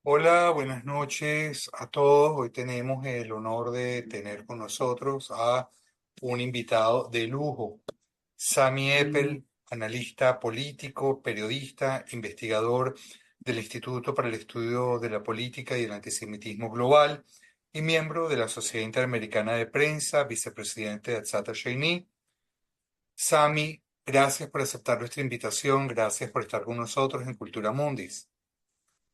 Hola, buenas noches a todos. Hoy tenemos el honor de tener con nosotros a un invitado de lujo, Sami Eppel, analista político, periodista, investigador del Instituto para el Estudio de la Política y el Antisemitismo Global y miembro de la Sociedad Interamericana de Prensa, vicepresidente de Atzata Sheini. Sami, gracias por aceptar nuestra invitación, gracias por estar con nosotros en Cultura Mundis.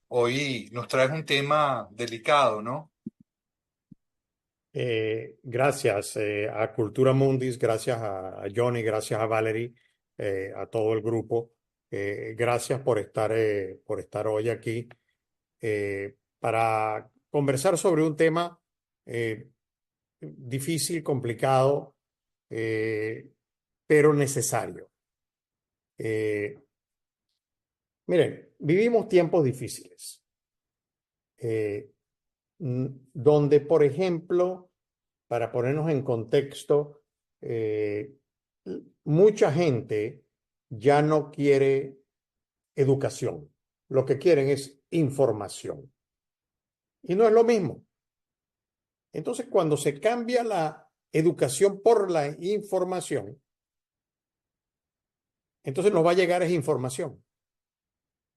Hoy nos traes un tema delicado, ¿no? Gracias a Cultura Mundis, gracias a Johnny, gracias a Valerie, a todo el grupo. Gracias por estar hoy aquí para conversar sobre un tema eh, difícil, complicado, eh, pero necesario. Eh, Miren, vivimos tiempos difíciles, eh, donde, por ejemplo, para ponernos en contexto, eh, mucha gente ya no quiere educación. Lo que quieren es información. Y no es lo mismo. Entonces, cuando se cambia la educación por la información, entonces nos va a llegar esa información.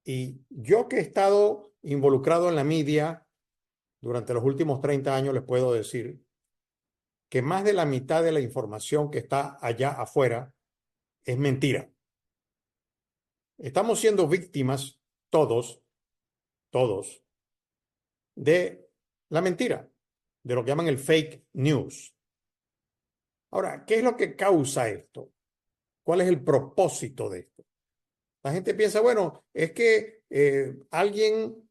Y yo que he estado involucrado en la media durante los últimos 30 años, les puedo decir que más de la mitad de la información que está allá afuera es mentira. Estamos siendo víctimas todos, todos, de la mentira, de lo que llaman el fake news. Ahora, ¿qué es lo que causa esto? ¿Cuál es el propósito de esto? La gente piensa, bueno, es que alguien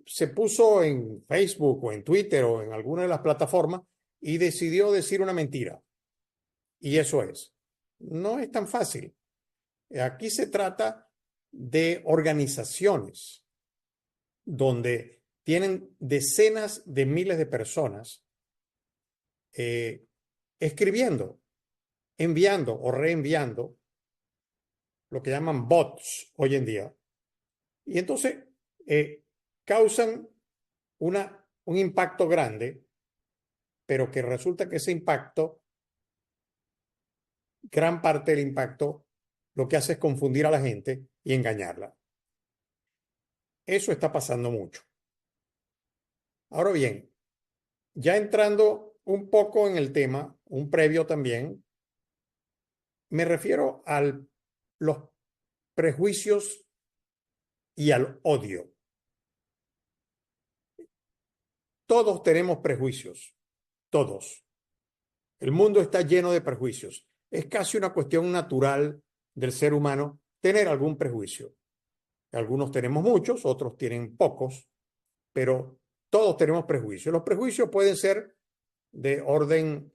se puso en Facebook o en Twitter o en alguna de las plataformas y decidió decir una mentira. Y eso es. No es tan fácil. Aquí se trata de organizaciones donde tienen decenas de miles de personas eh, escribiendo, enviando o reenviando lo que llaman bots hoy en día. Y entonces eh, causan un impacto grande, pero que resulta que ese impacto, gran parte del impacto, lo que hace es confundir a la gente y engañarla. Eso está pasando mucho. Ahora bien, ya entrando un poco en el tema, un previo también, me refiero a los prejuicios y al odio. Todos tenemos prejuicios, todos. El mundo está lleno de prejuicios. Es casi una cuestión natural del ser humano tener algún prejuicio. Algunos tenemos muchos, otros tienen pocos, pero todos tenemos prejuicios. Los prejuicios pueden ser de orden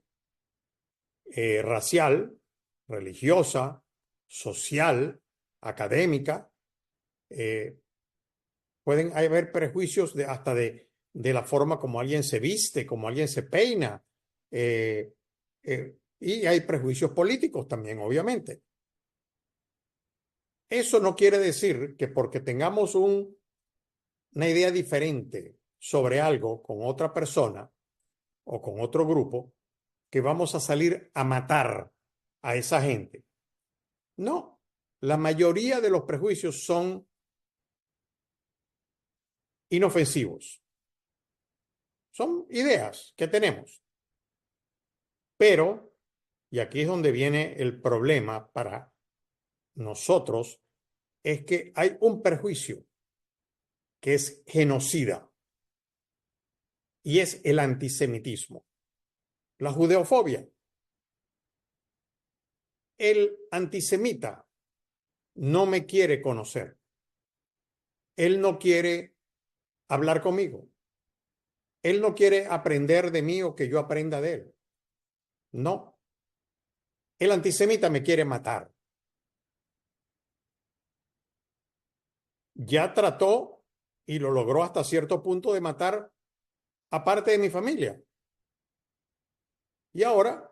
racial, religiosa, social, académica. Eh, Pueden haber prejuicios de la forma como alguien se viste, como alguien se peina. Y hay prejuicios políticos también, obviamente. Eso no quiere decir que porque tengamos una idea diferente sobre algo con otra persona o con otro grupo, que vamos a salir a matar a esa gente. No, la mayoría de los prejuicios son inofensivos. Son ideas que tenemos. Pero, y aquí es donde viene el problema para nosotros, es que hay un prejuicio que es genocida y es el antisemitismo, la judeofobia. El antisemita no me quiere conocer. Él no quiere hablar conmigo. Él no quiere aprender de mí o que yo aprenda de él. No. El antisemita me quiere matar. Ya trató y lo logró hasta cierto punto de matar a parte de mi familia. Y ahora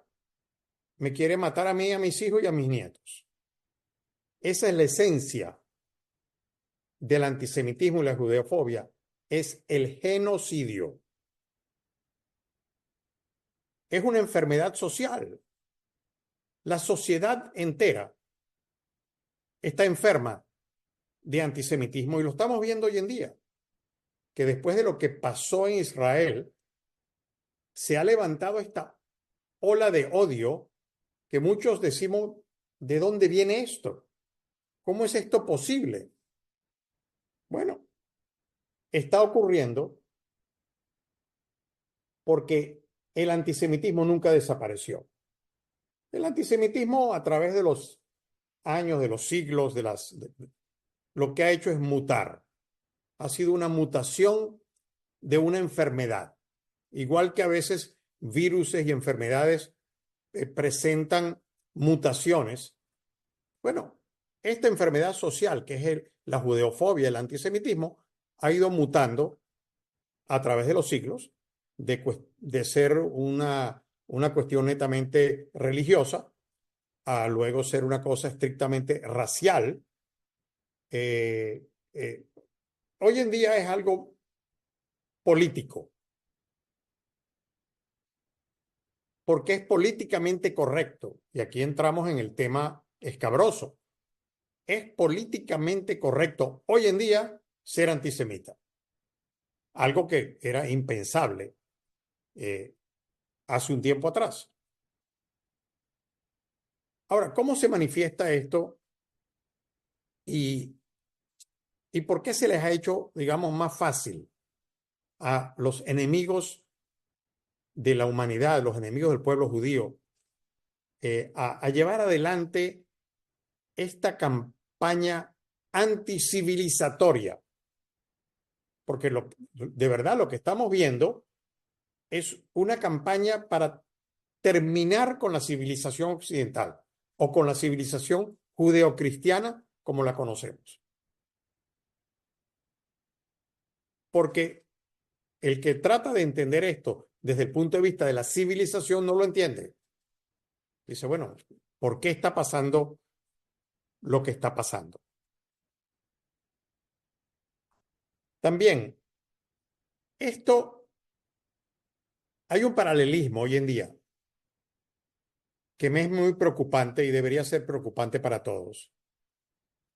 me quiere matar a mí, a mis hijos y a mis nietos. Esa es la esencia del antisemitismo y la judeofobia es el genocidio. Es una enfermedad social. La sociedad entera está enferma de antisemitismo y lo estamos viendo hoy en día, que después de lo que pasó en Israel, se ha levantado esta ola de odio que muchos decimos, ¿de dónde viene esto? ¿Cómo es esto posible? Bueno, está ocurriendo porque el antisemitismo nunca desapareció. El antisemitismo a través de los años, de los siglos, lo que ha hecho es mutar. Ha sido una mutación de una enfermedad. Igual que a veces virus y enfermedades presentan mutaciones. Bueno, esta enfermedad social, que es la judeofobia, el antisemitismo, ha ido mutando a través de los siglos de ser una cuestión netamente religiosa a luego ser una cosa estrictamente racial. Eh, eh, Hoy en día es algo político, porque es políticamente correcto. Y aquí entramos en el tema escabroso. Es políticamente correcto hoy en día ser antisemita, algo que era impensable eh, hace un tiempo atrás. Ahora, ¿cómo se manifiesta esto y, y por qué se les ha hecho, digamos, más fácil a los enemigos de la humanidad, los enemigos del pueblo judío, a llevar adelante esta campaña anticivilizatoria? Porque de verdad lo que estamos viendo es una campaña para terminar con la civilización occidental o con la civilización judeocristiana como la conocemos. Porque el que trata de entender esto desde el punto de vista de la civilización no lo entiende. Dice, bueno, ¿por qué está pasando lo que está pasando? También, hay un paralelismo hoy en día que me es muy preocupante y debería ser preocupante para todos,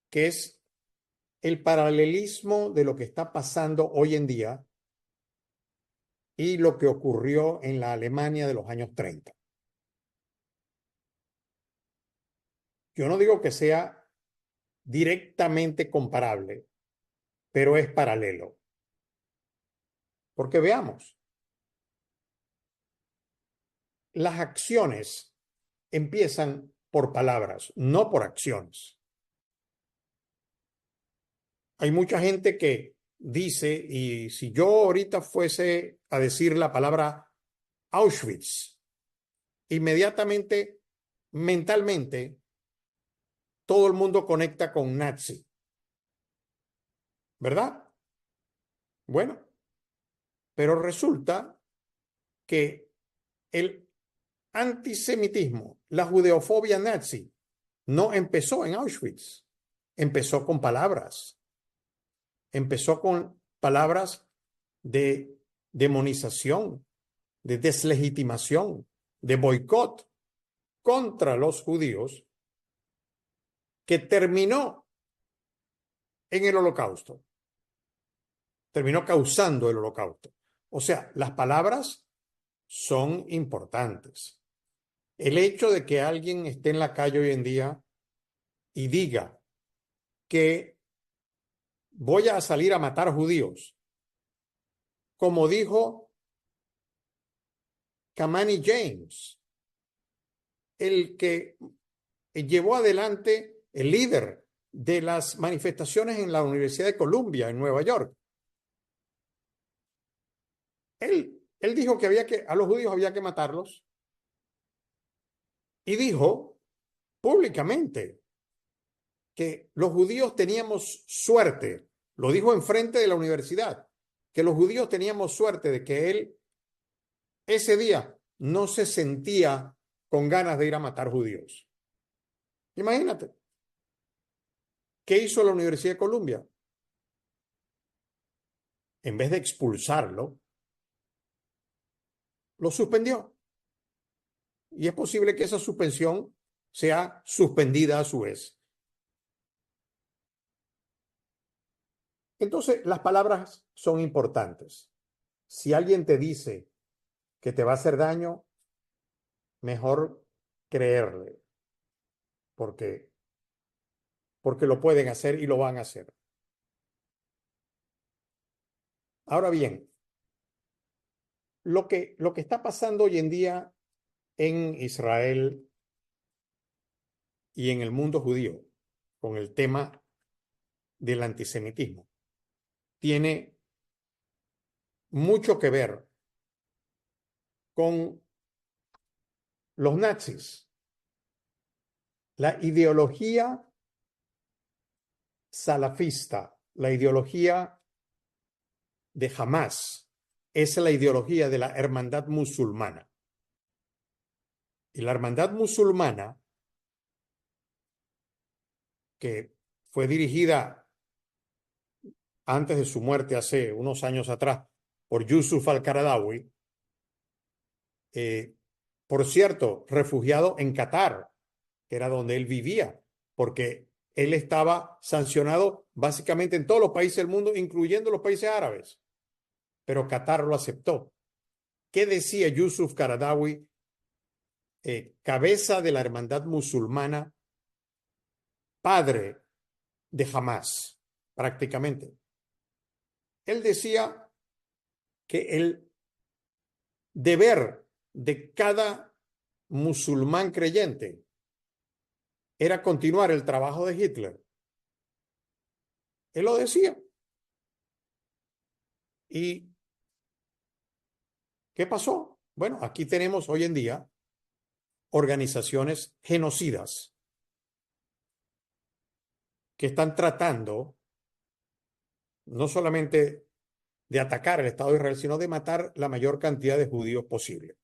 que es el paralelismo de lo que está pasando hoy en día y lo que ocurrió en la Alemania de los años 30. Yo no digo que sea directamente comparable, pero es paralelo. Porque veamos, las acciones empiezan por palabras, no por acciones. Hay mucha gente que dice, y si yo ahorita fuese a decir la palabra Auschwitz, inmediatamente, mentalmente, todo el mundo conecta con nazi, ¿verdad? Bueno, pero resulta que el antisemitismo, la judeofobia nazi, no empezó en Auschwitz, empezó con palabras, empezó con palabras de demonización, de deslegitimación, de boicot contra los judíos, que terminó en el holocausto, terminó causando el holocausto. O sea, las palabras son importantes. El hecho de que alguien esté en la calle hoy en día y diga que voy a salir a matar judíos, como dijo Kamani James, el que llevó adelante el líder de las manifestaciones en la Universidad de Columbia, en Nueva York. Él dijo que a los judíos había que matarlos y dijo públicamente que los judíos teníamos suerte, lo dijo enfrente de la universidad, que los judíos teníamos suerte de que él ese día no se sentía con ganas de ir a matar judíos. Imagínate. ¿Qué hizo la Universidad de Columbia? en vez de expulsarlo, lo suspendió. Y es posible que esa suspensión sea suspendida a su vez. Entonces, las palabras son importantes. Si alguien te dice que te va a hacer daño, mejor creerle, porque, porque lo pueden hacer y lo van a hacer. Ahora bien, lo que está pasando hoy en día en Israel y en el mundo judío con el tema del antisemitismo tiene mucho que ver con los nazis. La ideología salafista, la ideología de Hamás, es la ideología de la hermandad musulmana. Y la hermandad musulmana, que fue dirigida antes de su muerte hace unos años atrás por Yusuf al-Qaradawi, por cierto, refugiado en Qatar, que era donde él vivía, porque él estaba sancionado básicamente en todos los países del mundo, incluyendo los países árabes, pero Qatar lo aceptó. ¿Qué decía Yusuf Qaradawi, cabeza de la hermandad musulmana, padre de Hamás, prácticamente? Él decía que el deber de cada musulmán creyente era continuar el trabajo de Hitler. Él lo decía. ¿Y qué pasó? Bueno, aquí tenemos hoy en día organizaciones genocidas que están tratando no solamente de atacar el Estado de Israel, sino de matar la mayor cantidad de judíos posible.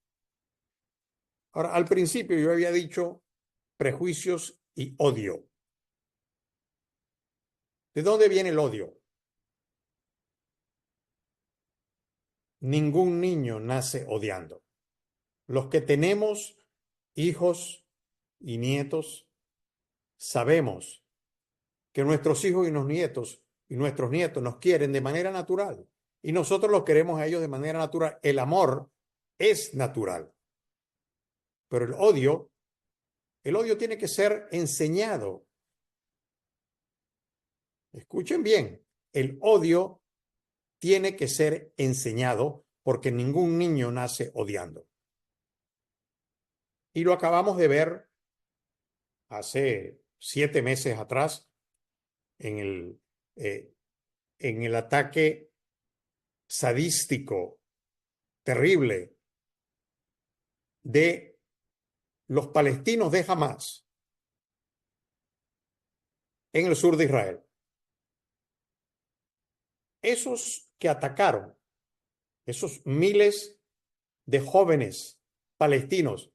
Ahora, al principio yo había dicho prejuicios y odio. ¿De dónde viene el odio? Ningún niño nace odiando. Los que tenemos hijos y nietos, sabemos que nuestros hijos y nuestros nietos nos quieren de manera natural y nosotros los queremos a ellos de manera natural. El amor es natural, pero el odio tiene que ser enseñado. Escuchen bien, el odio tiene que ser enseñado porque ningún niño nace odiando. Y lo acabamos de ver hace 7 meses atrás en eh, en el ataque sadístico, terrible, de los palestinos de Hamás en el sur de Israel. Esos que atacaron, esos miles de jóvenes palestinos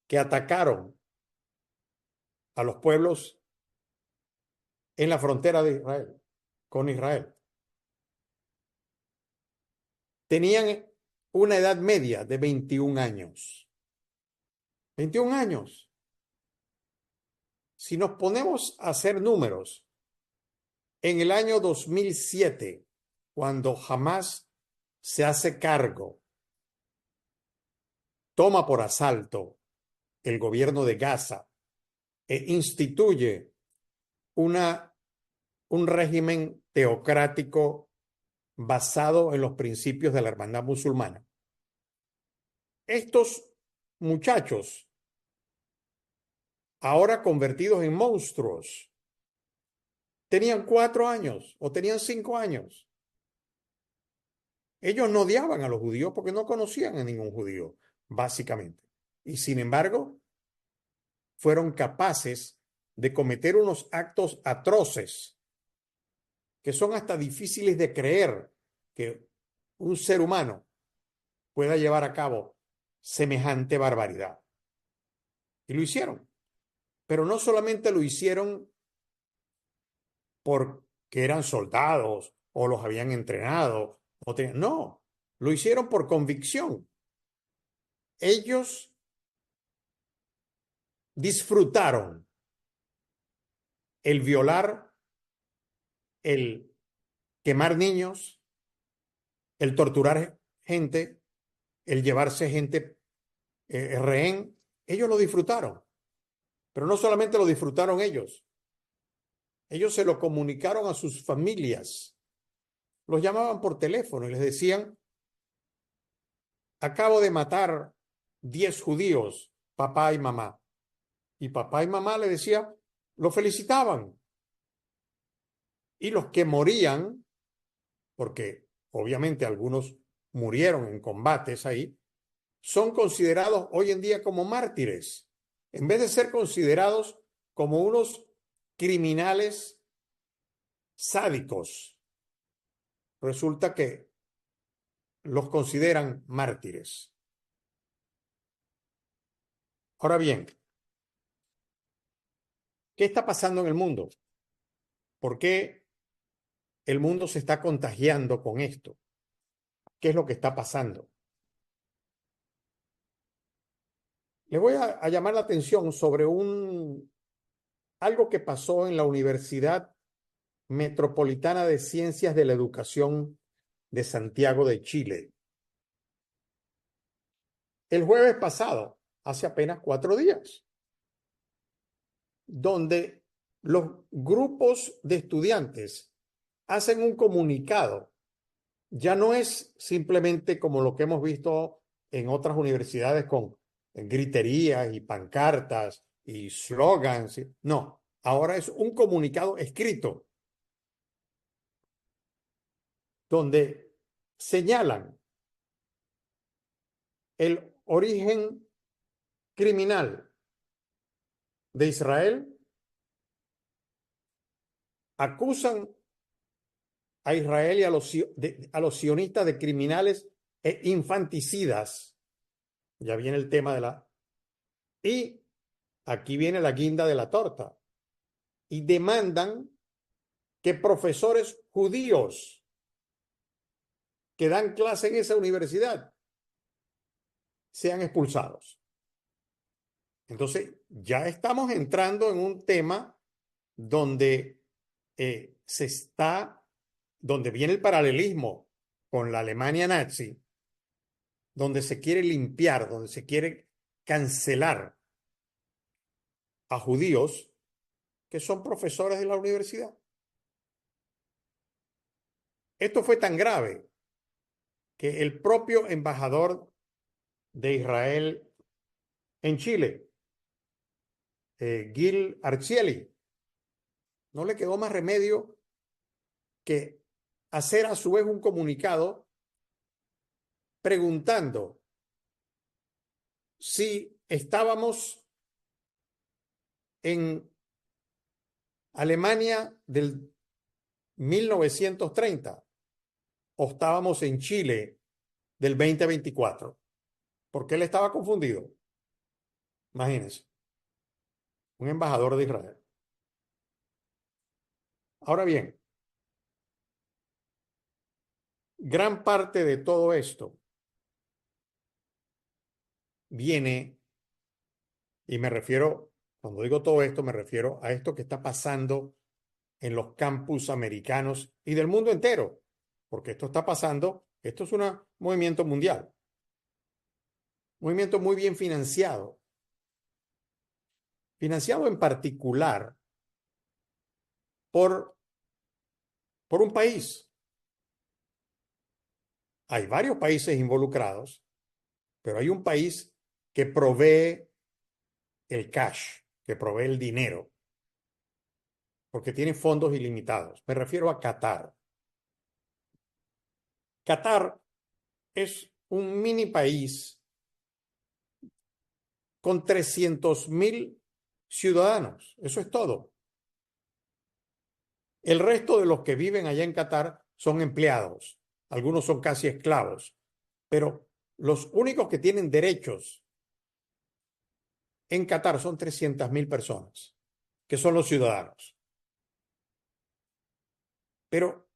que atacaron a los pueblos en la frontera de Israel, con Israel, tenían una edad media de 21 años. 21 años. Si nos ponemos a hacer números, en el año 2007, cuando Hamás se hace cargo, toma por asalto el gobierno de Gaza e instituye un régimen teocrático basado en los principios de la hermandad musulmana. Estos muchachos, ahora convertidos en monstruos, tenían 4 años o tenían 5 años. Ellos no odiaban a los judíos porque no conocían a ningún judío, básicamente. Y sin embargo, fueron capaces de cometer unos actos atroces que son hasta difíciles de creer que un ser humano pueda llevar a cabo semejante barbaridad. Y lo hicieron. Pero no solamente lo hicieron porque eran soldados o los habían entrenado No, lo hicieron por convicción. Ellos disfrutaron el violar, el quemar niños, el torturar gente, el llevarse gente rehén. Ellos lo disfrutaron, pero no solamente lo disfrutaron ellos se lo comunicaron a sus familias. Los llamaban por teléfono y les decían: acabo de matar 10 judíos, papá y mamá. Y papá y mamá le decían, lo felicitaban. Y los que morían, porque obviamente algunos murieron en combates ahí, son considerados hoy en día como mártires, en vez de ser considerados como unos criminales sádicos. Resulta que los consideran mártires. Ahora bien, ¿qué está pasando en el mundo? ¿Por qué el mundo se está contagiando con esto? ¿Qué es lo que está pasando? Les voy a llamar la atención sobre algo que pasó en la Universidad Metropolitana de Ciencias de la Educación de Santiago de Chile. El jueves pasado, hace apenas 4 días, donde los grupos de estudiantes hacen un comunicado. Ya no es simplemente como lo que hemos visto en otras universidades con griterías y pancartas y slogans. No, ahora es un comunicado escrito donde señalan el origen criminal de Israel, acusan a Israel y a los sionistas de criminales e infanticidas. Ya viene el tema de la... Y aquí viene la guinda de la torta. Y demandan que profesores judíos que dan clase en esa universidad sean expulsados. Entonces, ya estamos entrando en un tema donde donde viene el paralelismo con la Alemania nazi, donde se quiere limpiar, donde se quiere cancelar a judíos que son profesores de la universidad. Esto fue tan grave que el propio embajador de Israel en Chile, Gil Arcieli, no le quedó más remedio que hacer a su vez un comunicado preguntando si estábamos en Alemania del 1930 o estábamos en Chile del 2024, porque él estaba confundido. Imagínense, un embajador de Israel. Ahora bien, gran parte de todo esto viene, y me refiero, cuando digo todo esto, me refiero a esto que está pasando en los campus americanos y del mundo entero, porque esto está pasando, esto es un movimiento mundial, movimiento muy bien financiado en particular por, por un país. Hay varios países involucrados, pero hay un país que provee el cash, que provee el dinero, porque tiene fondos ilimitados. Me refiero a Qatar. Qatar es un mini país con 300.000 ciudadanos. Eso es todo. El resto de los que viven allá en Qatar son empleados. Algunos son casi esclavos. Pero los únicos que tienen derechos en Qatar son 300.000 personas, que son los ciudadanos. Pero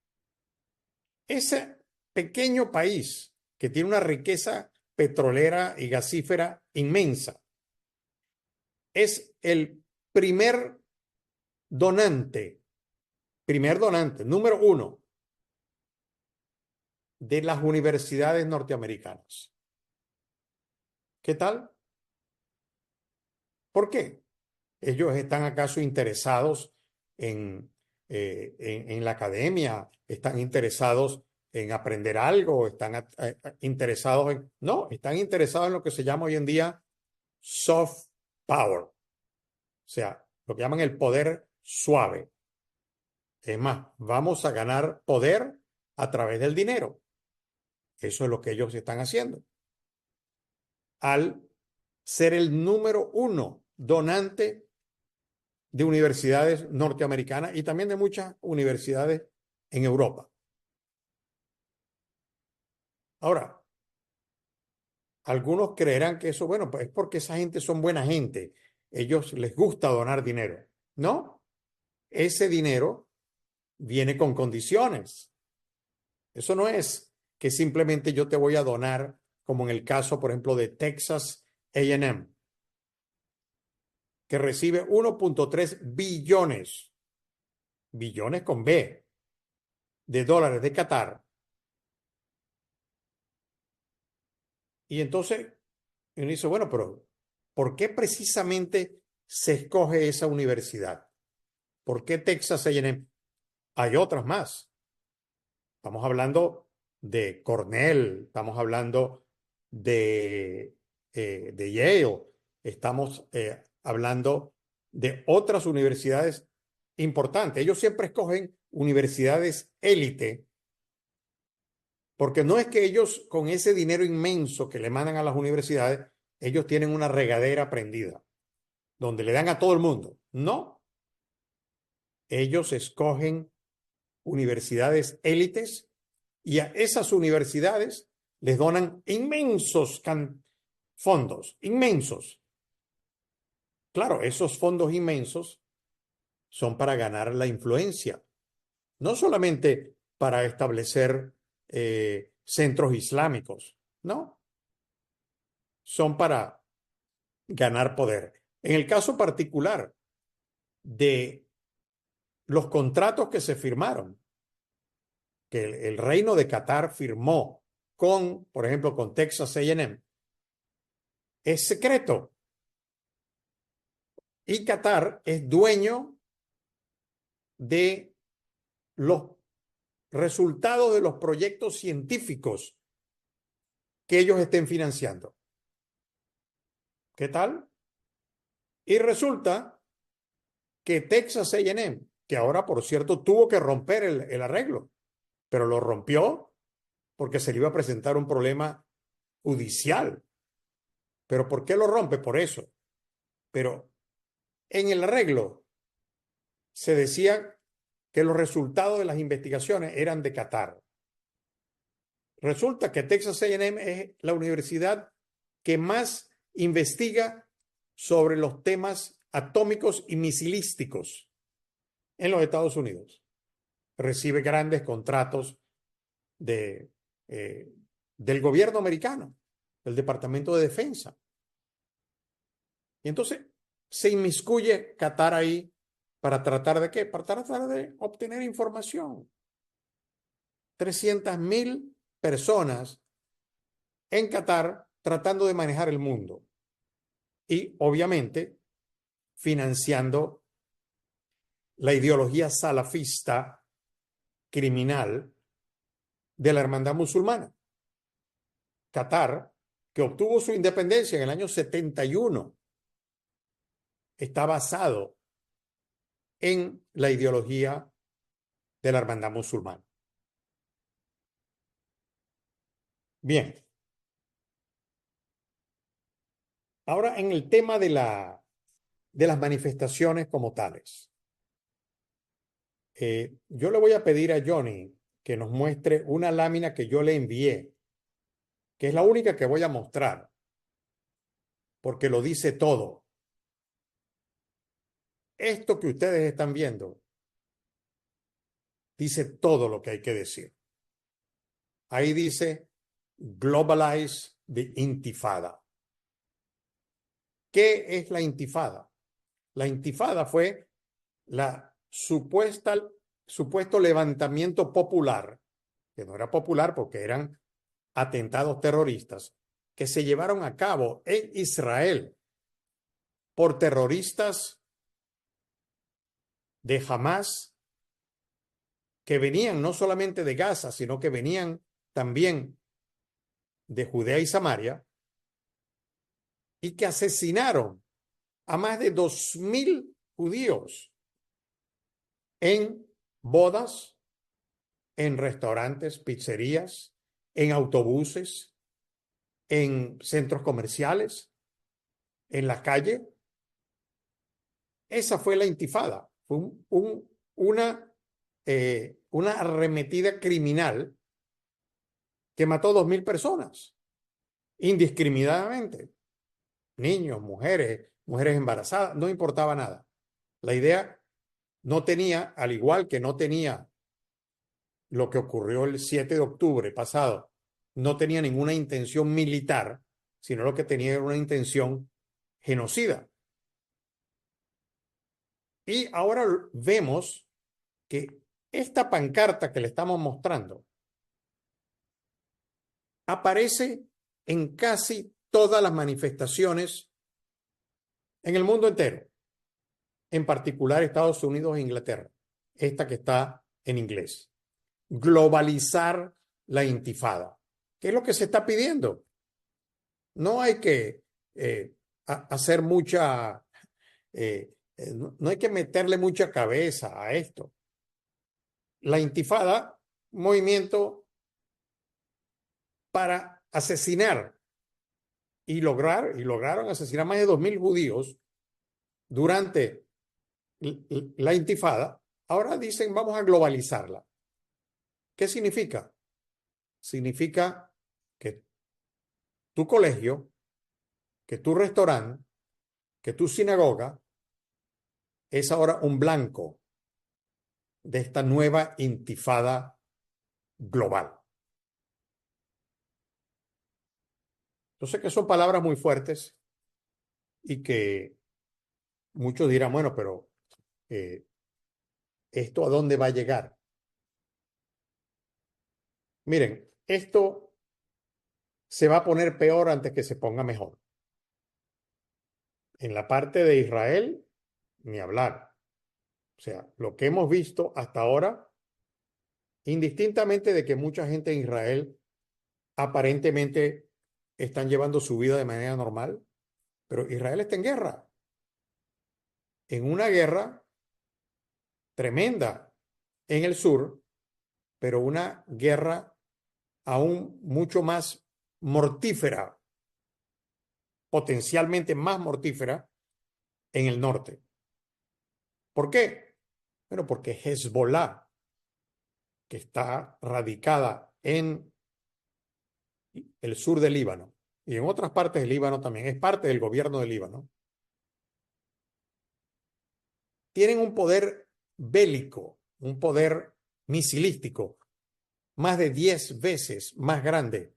ese pequeño país que tiene una riqueza petrolera y gasífera inmensa, es el donante, primer donante, número uno de las universidades norteamericanas. ¿Qué tal? ¿Por qué? ¿Ellos están acaso interesados en, en la academia? ¿Están interesados en aprender algo? ¿Están interesados en... No, están interesados en lo que se llama hoy en día soft power, o sea, lo que llaman el poder suave. Es más, vamos a ganar poder a través del dinero. Eso es lo que ellos están haciendo. Al ser el número uno donante de universidades norteamericanas y también de muchas universidades en Europa. Ahora, algunos creerán que eso, bueno, pues es porque esa gente son buena gente. Ellos les gusta donar dinero. No, ese dinero viene con condiciones. Eso no es que simplemente yo te voy a donar, como en el caso, por ejemplo, de Texas A&M, que recibe 1.3 billones, billones con B, de dólares de Qatar. Y entonces uno dice, bueno, pero ¿por qué precisamente se escoge esa universidad? ¿Por qué Texas A&M? Hay otras más. Estamos hablando de Cornell, estamos hablando de Yale, estamos hablando de otras universidades importantes. Ellos siempre escogen universidades élite, porque no es que ellos con ese dinero inmenso que le mandan a las universidades, ellos tienen una regadera prendida, donde le dan a todo el mundo. No, ellos escogen universidades élites y a esas universidades les donan inmensos fondos, inmensos. Claro, esos fondos inmensos son para ganar la influencia, no solamente para establecer centros islámicos, no, son para ganar poder. En el caso particular de los contratos que se firmaron, que el reino de Qatar firmó con, por ejemplo, con Texas A&M, es secreto. Y Qatar es dueño de los resultados de los proyectos científicos que ellos estén financiando. ¿Qué tal? Y resulta que Texas A&M, que ahora, por cierto, tuvo que romper el arreglo, pero lo rompió porque se le iba a presentar un problema judicial. ¿Pero por qué lo rompe? Por eso. Pero en el arreglo se decía que los resultados de las investigaciones eran de Qatar. Resulta que Texas A&M es la universidad que más investiga sobre los temas atómicos y misilísticos en los Estados Unidos. Recibe grandes contratos de, eh, del gobierno americano, del Departamento de Defensa. Y entonces se inmiscuye Qatar ahí para tratar de qué? Para tratar de obtener información. 300.000 personas en Qatar tratando de manejar el mundo y obviamente financiando la ideología salafista criminal de la hermandad musulmana. Qatar, que obtuvo su independencia en el año 71, está basado en la ideología de la hermandad musulmana. Bien, ahora en el tema de las manifestaciones como tales. Yo le voy a pedir a Johnny que nos muestre una lámina que yo le envié, que es la única que voy a mostrar, porque lo dice todo. Esto que ustedes están viendo dice todo lo que hay que decir. ahí dice globalize the intifada. ¿Qué es la intifada? La intifada fue la supuesto levantamiento popular, que no era popular porque eran atentados terroristas, que se llevaron a cabo en Israel por terroristas de Hamás, que venían no solamente de Gaza, sino que venían también de Judea y Samaria, y que asesinaron a más de 2.000 judíos en bodas, en restaurantes, pizzerías, en autobuses, en centros comerciales, en la calle. Esa fue la intifada. Fue una arremetida criminal que mató 2.000 personas indiscriminadamente. Niños, mujeres embarazadas, no importaba nada. La idea no tenía, al igual que no tenía lo que ocurrió el 7 de octubre pasado, no tenía ninguna intención militar, sino lo que tenía era una intención genocida. Y ahora vemos que esta pancarta que le estamos mostrando aparece en casi todas las manifestaciones en el mundo entero, en particular Estados Unidos e Inglaterra, esta que está en inglés. Globalizar la intifada. ¿Qué es lo que se está pidiendo? No hay que hacer mucha, no hay que meterle mucha cabeza a esto. La intifada, movimiento para asesinar y lograron asesinar más de 2.000 judíos durante la intifada. Ahora dicen vamos a globalizarla. ¿Qué significa? Significa que tu colegio, que tu restaurante, que tu sinagoga es ahora un blanco de esta nueva intifada global. Yo sé que son palabras muy fuertes y que muchos dirán, bueno, pero ¿esto a dónde va a llegar? Miren, esto se va a poner peor antes que se ponga mejor. En la parte de Israel, ni hablar. O sea, lo que hemos visto hasta ahora, indistintamente de que mucha gente en Israel aparentemente están llevando su vida de manera normal, pero Israel está en guerra, en una guerra tremenda en el sur, pero una guerra aún mucho más mortífera, potencialmente más mortífera en el norte. ¿Por qué? Bueno, porque Hezbollah, que está radicada en el sur del Líbano y en otras partes del Líbano también, es parte del gobierno del Líbano, tienen un poder bélico, un poder misilístico, más de 10 veces más grande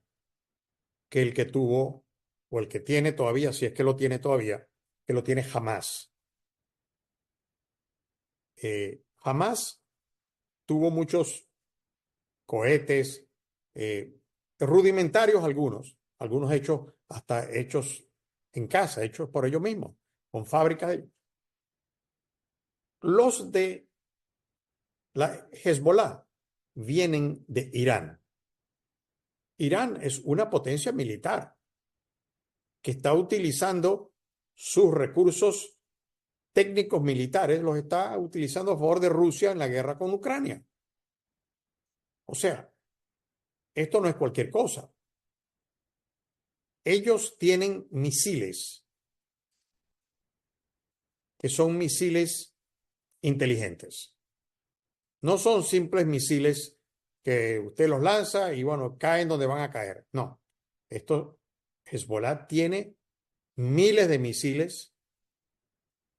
que el que tuvo o el que tiene todavía, si es que lo tiene todavía, que lo tiene Hamás. Hamás tuvo muchos cohetes, rudimentarios algunos hechos, hasta hechos en casa, hechos por ellos mismos, con fábricas. Los de la Hezbollah vienen de Irán. Irán es una potencia militar que está utilizando sus recursos técnicos militares, los está utilizando a favor de Rusia en la guerra con Ucrania. O sea, esto no es cualquier cosa. Ellos tienen misiles que son misiles inteligentes. No son simples misiles que usted los lanza y bueno, caen donde van a caer. No, esto Hezbollah tiene miles de misiles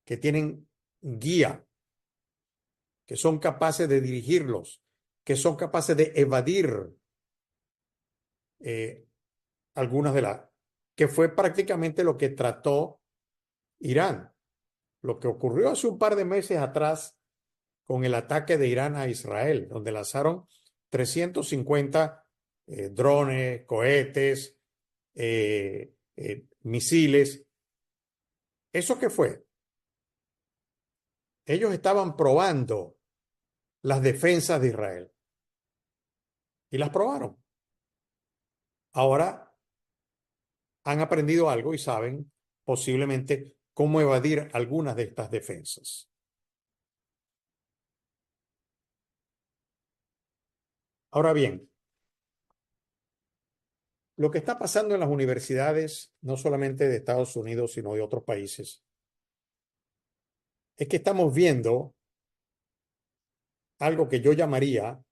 que tienen guía, que son capaces de dirigirlos, que son capaces de evadir algunas de las, que fue prácticamente lo que trató Irán. Lo que ocurrió hace un par de meses atrás con el ataque de Irán a Israel, donde lanzaron 350 drones, cohetes, misiles. ¿Eso qué fue? Ellos estaban probando las defensas de Israel y las probaron. Ahora han aprendido algo y saben posiblemente cómo evadir algunas de estas defensas. Ahora bien, lo que está pasando en las universidades, no solamente de Estados Unidos, sino de otros países, es que estamos viendo algo que yo llamaría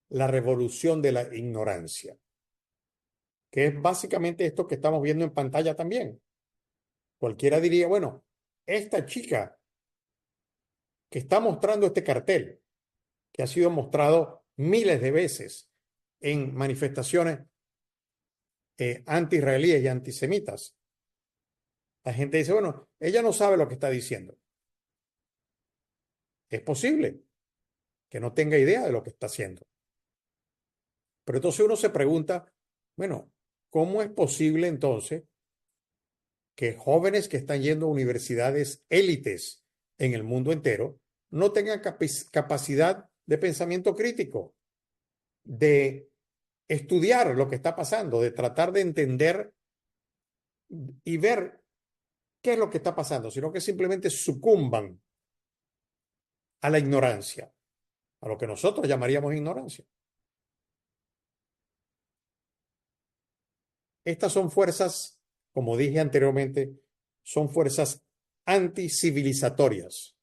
la revolución de la ignorancia, que es básicamente esto que estamos viendo en pantalla también. Cualquiera diría, bueno, esta chica que está mostrando este cartel, que ha sido mostrado miles de veces en manifestaciones anti-israelíes y antisemitas, la gente dice, bueno, ella no sabe lo que está diciendo. Es posible que no tenga idea de lo que está haciendo. Pero entonces uno se pregunta, bueno, ¿cómo es posible entonces que jóvenes que están yendo a universidades élites en el mundo entero no tengan capacidad de pensamiento crítico, de estudiar lo que está pasando, de tratar de entender y ver qué es lo que está pasando, sino que simplemente sucumban a la ignorancia, a lo que nosotros llamaríamos ignorancia? Estas son fuerzas, como dije anteriormente, son fuerzas anticivilizatorias.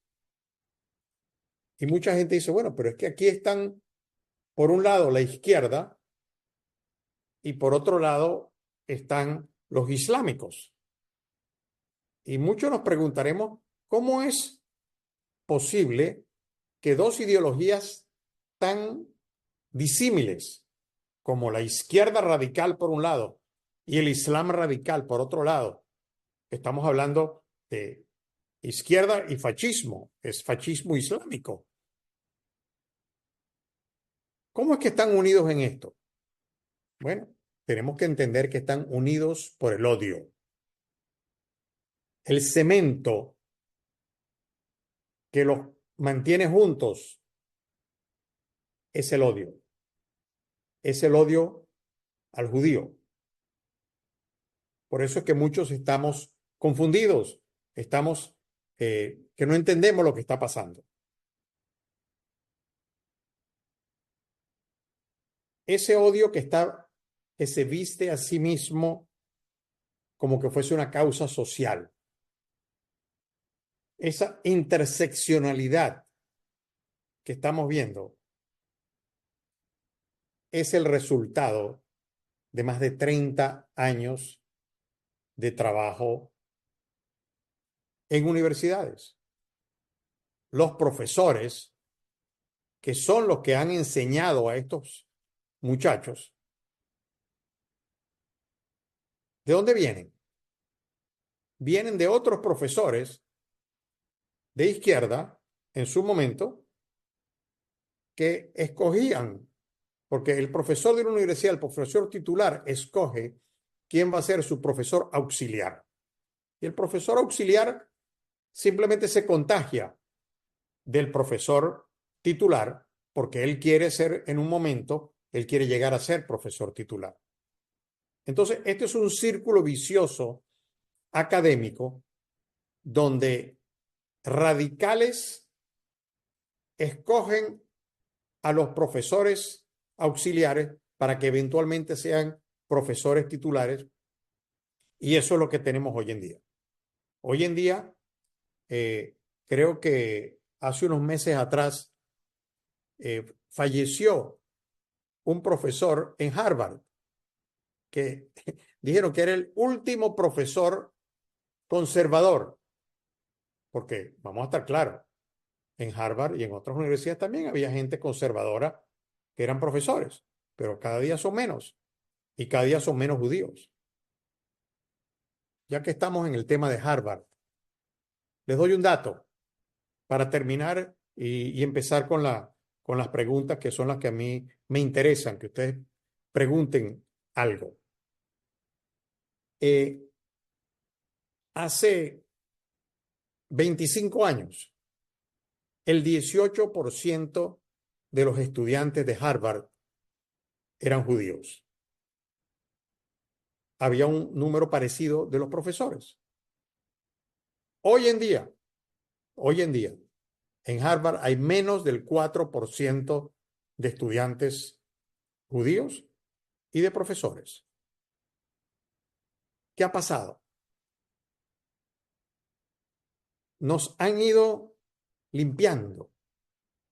Y mucha gente dice, bueno, pero es que aquí están, por un lado, la izquierda y por otro lado están los islámicos. Y muchos nos preguntaremos, ¿cómo es posible que dos ideologías tan disímiles como la izquierda radical por un lado y el islam radical por otro lado, estamos hablando de izquierda y fascismo, es fascismo islámico? ¿Cómo es que están unidos en esto? Bueno, tenemos que entender que están unidos por el odio. El cemento que los mantiene juntos es el odio. Es el odio al judío. Por eso es que muchos estamos confundidos, estamos que no entendemos lo que está pasando. Ese odio que se viste a sí mismo como que fuese una causa social. Esa interseccionalidad que estamos viendo es el resultado de más de 30 años de trabajo en universidades. Los profesores, que son los que han enseñado a estos muchachos, ¿de dónde vienen? Vienen de otros profesores de izquierda en su momento que escogían, porque el profesor de una universidad, el profesor titular, escoge quién va a ser su profesor auxiliar. Y el profesor auxiliar simplemente se contagia del profesor titular porque él quiere ser, en un momento, él quiere llegar a ser profesor titular. Entonces, este es un círculo vicioso académico donde radicales escogen a los profesores auxiliares para que eventualmente sean profesores titulares, y eso es lo que tenemos hoy en día. Hoy en día, creo que hace unos meses atrás falleció un profesor en Harvard que dijeron que era el último profesor conservador, porque vamos a estar claros, en Harvard y en otras universidades también había gente conservadora que eran profesores, pero cada día son menos. y cada día son menos judíos. Ya que estamos en el tema de Harvard, les doy un dato para terminar y empezar con las preguntas que son las que a mí me interesan, que ustedes pregunten algo. Eh, Hace 25 años, el 18% de los estudiantes de Harvard eran judíos. Había un número parecido de los profesores. Hoy en día, hoy en día, en Harvard hay menos del 4% de estudiantes judíos y de profesores. ¿Qué ha pasado? Nos han ido limpiando,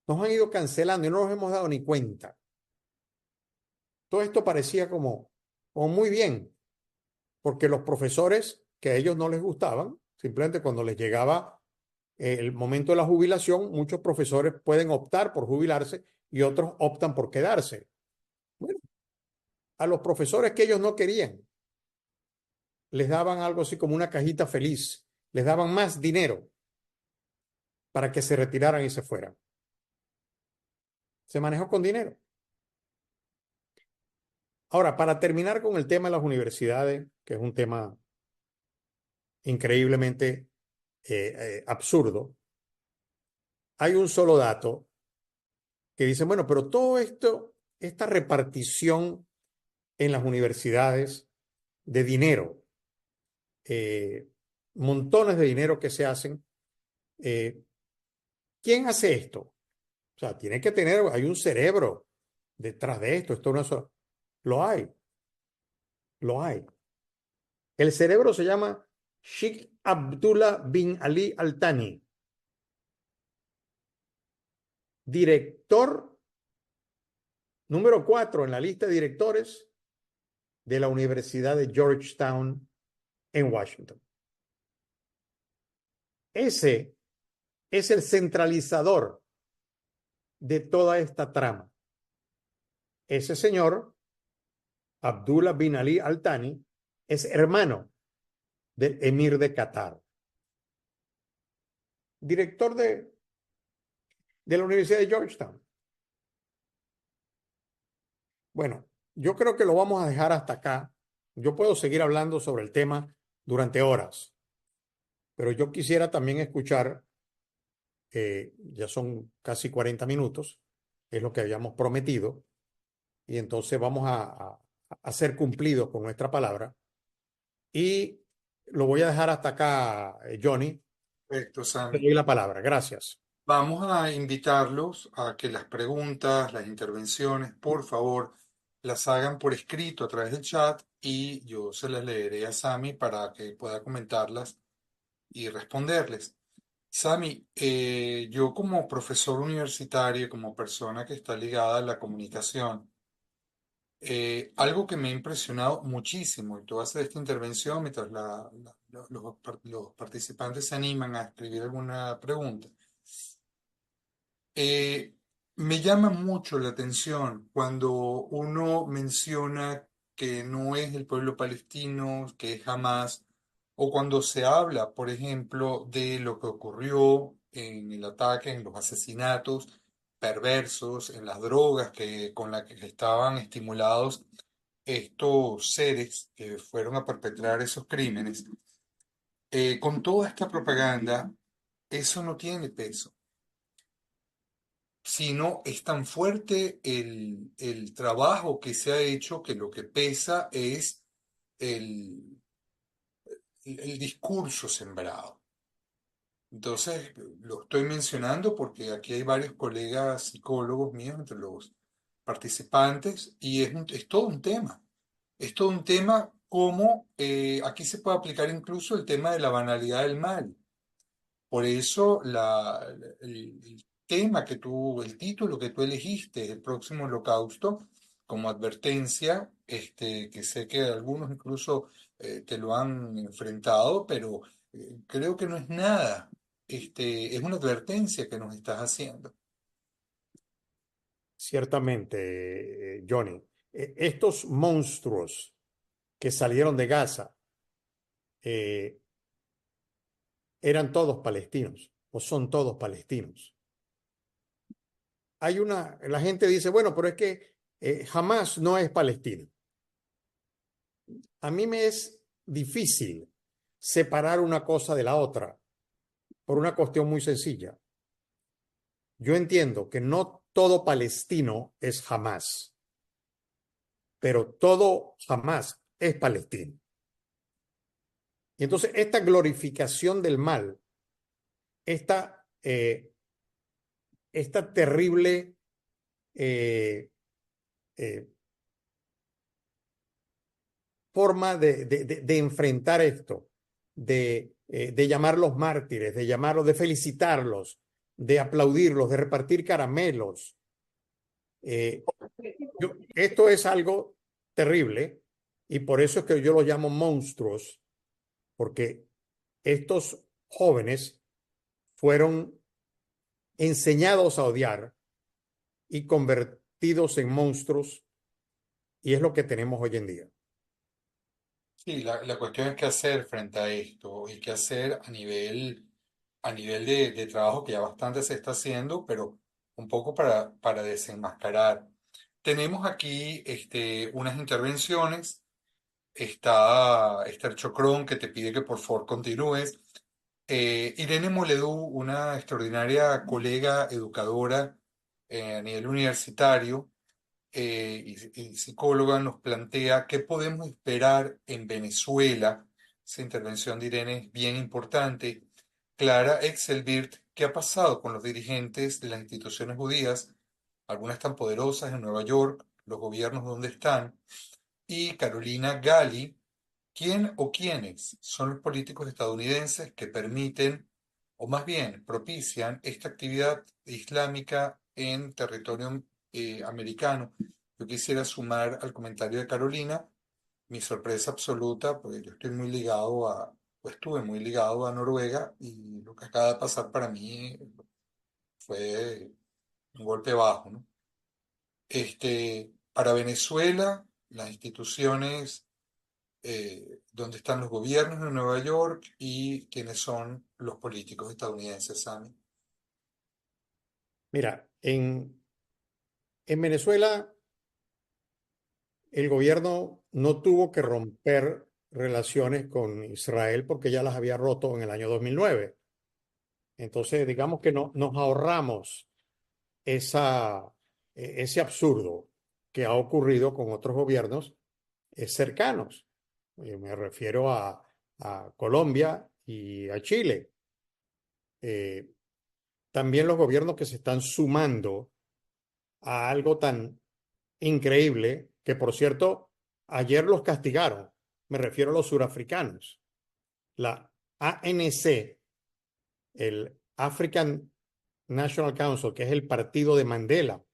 nos han ido cancelando y no nos hemos dado ni cuenta. Todo esto parecía como muy bien, porque los profesores que a ellos no les gustaban, simplemente cuando les llegaba el momento de la jubilación, muchos profesores pueden optar por jubilarse y otros optan por quedarse. Bueno, a los profesores que ellos no querían, les daban algo así como una cajita feliz, les daban más dinero para que se retiraran y se fueran. Se manejó con dinero. Ahora, para terminar con el tema de las universidades, que es un tema increíblemente absurdo, hay un solo dato que dice, bueno, pero todo esto, esta repartición en las universidades de dinero, eh, montones de dinero que se hacen, eh, ¿quién hace esto? O sea, tiene que tener, hay un cerebro detrás de esto, esto no es, lo hay, lo hay. El cerebro se llama Sheikh Abdullah bin Ali Al Thani, director número 4 en la lista de directores de la Universidad de Georgetown en Washington. Ese es el centralizador de toda esta trama. Ese señor, Abdullah bin Ali Al Thani, es hermano del emir de Qatar, director de la Universidad de Georgetown. Bueno, yo creo que lo vamos a dejar hasta acá. Yo puedo seguir hablando sobre el tema durante horas, pero yo quisiera también escuchar, ya son casi 40 minutos, es lo que habíamos prometido, y entonces vamos a ser cumplidos con nuestra palabra. Y lo voy a dejar hasta acá, Johnny. Perfecto, Te Sammy. doy la palabra. Gracias. Vamos a invitarlos a que las preguntas, las intervenciones, por favor, las hagan por escrito a través del chat y yo se las leeré a Sami para que pueda comentarlas y responderles. Sami, yo como profesor universitario, como persona que está ligada a la comunicación, algo que me ha impresionado muchísimo, y tú haces esta intervención mientras los participantes se animan a escribir alguna pregunta. Eh, Me llama mucho la atención cuando uno menciona que no es el pueblo palestino, que es Hamas, o cuando se habla, por ejemplo, de lo que ocurrió en el ataque, en los asesinatos perversos, en las drogas con las que estaban estimulados estos seres que fueron a perpetrar esos crímenes. Con toda esta propaganda, eso no tiene peso, sino es tan fuerte el trabajo que se ha hecho que lo que pesa es el, el discurso sembrado. Entonces, lo estoy mencionando porque aquí hay varios colegas psicólogos míos entre los participantes y es todo un tema. Es todo un tema como aquí se puede aplicar incluso el tema de la banalidad del mal. Por eso el tema que tú, el título que tú elegiste, el próximo holocausto, como advertencia, que sé que algunos incluso te lo han enfrentado, pero creo que no es nada. Es una advertencia que nos estás haciendo. Ciertamente, Johnny. estos monstruos que salieron de Gaza eh, eran todos palestinos o son todos palestinos. La gente dice, bueno, pero es que Hamás no es Palestina. A mí me es difícil separar una cosa de la otra por una cuestión muy sencilla. Yo entiendo que no todo palestino es Hamás, pero todo Hamás es palestino. Y entonces esta glorificación del mal, esta, esta terrible eh, eh, forma de enfrentar esto, de llamarlos mártires, de llamarlos, de felicitarlos, de aplaudirlos, de repartir caramelos. Esto es algo terrible y por eso es que yo los llamo monstruos, porque estos jóvenes fueron enseñados a odiar y convertidos en monstruos y es lo que tenemos hoy en día. Sí, la cuestión es qué hacer frente a esto y qué hacer a nivel de trabajo que ya bastante se está haciendo, pero un poco para desenmascarar. Tenemos aquí unas intervenciones. Está Esther Chocrón que te pide que por favor continúes. Irene Moledú, una extraordinaria colega educadora a nivel universitario y psicóloga, nos plantea qué podemos esperar en Venezuela. Esa intervención de Irene es bien importante. Clara Exelbirt, ¿qué ha pasado con los dirigentes de las instituciones judías, algunas tan poderosas en Nueva York, los gobiernos dónde están? Y Carolina Gali, ¿quién o quiénes son los políticos estadounidenses que permiten, o más bien propician, esta actividad islámica en territorio americano? Yo quisiera sumar al comentario de Carolina mi sorpresa absoluta, porque yo estoy muy ligado o estuve muy ligado a Noruega y lo que acaba de pasar para mí fue un golpe bajo, ¿no? Para Venezuela, las instituciones dónde están los gobiernos de Nueva York y quiénes son los políticos estadounidenses, Sami. Mira, en Venezuela el gobierno no tuvo que romper relaciones con Israel porque ya las había roto en el año 2009. Entonces, digamos que no, nos ahorramos ese absurdo que ha ocurrido con otros gobiernos cercanos. Me refiero a Colombia y a Chile. Eh, También los gobiernos que se están sumando a algo tan increíble que, por cierto, ayer los castigaron. Me refiero a los surafricanos. La ANC, el African National Council, que es el partido de Mandela,